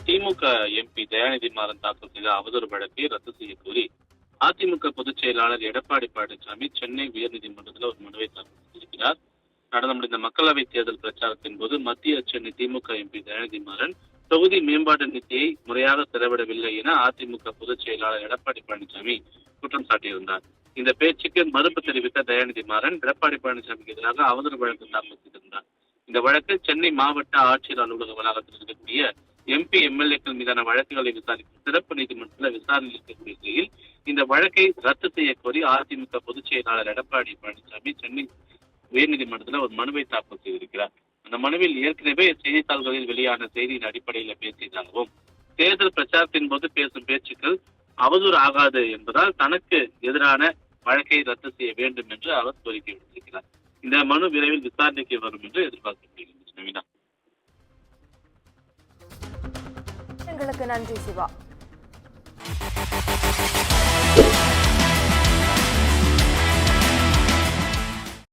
திமுக MP Dayanidhi Maran தாக்கல் செய்த அவதூறு வழக்கை ரத்து செய்ய கோரி அதிமுக பொதுச் செயலாளர் எடப்பாடி பழனிசாமி சென்னை உயர்நீதிமன்றத்தில் ஒரு மனுவை தாக்கல் செய்திருக்கிறார். நடந்து முடிந்த மக்களவை தேர்தல் பிரச்சாரத்தின் போது மத்திய சென்னை திமுக எம்பி தயாநிதி மாறன் தொகுதி மேம்பாட்டு நிதியை முறையாக செலவிடவில்லை என அதிமுக பொதுச் செயலாளர் எடப்பாடி பழனிசாமி குற்றம் சாட்டியிருந்தார். இந்த பேச்சுக்கு மறுப்பு தெரிவித்த தயாநிதி மாறன் எடப்பாடி பழனிசாமிக்கு எதிராக அவதூறு வழக்கு தாக்கல் செய்திருந்தார். இந்த வழக்கில் சென்னை மாவட்ட ஆட்சியர் அலுவலக வளாகத்தில் இருக்கக்கூடிய எம்பி எம்எல்ஏக்கள் மீதான வழக்குகளை விசாரிக்கும் சிறப்பு நீதிமன்றத்தில் விசாரணை இருக்கக்கூடிய நிலையில் இந்த வழக்கை ரத்து செய்ய கோரி அதிமுக பொதுச் செயலாளர் எடப்பாடி பழனிசாமி சென்னை உயர்நீதிமன்றத்தில் ஒரு மனுவை தாக்கல் செய்திருக்கிறார். அந்த மனுவில் ஏற்கனவே செய்தித்தாள்களில் வெளியான செய்தியின் அடிப்படையில் பேசியதாகவும் தேர்தல் பிரச்சாரத்தின் போது பேசும் பேச்சுக்கள் அவதூறு ஆகாது என்பதால் தனக்கு எதிரான வழக்கை ரத்து செய்ய வேண்டும் என்று அவர் கோரிக்கை விடுத்திருக்கிறார். இந்த மனு விரைவில் விசாரணைக்கு வரும் என்று எதிர்பார்க்கப்படுகிறது. நன்றி சிவா.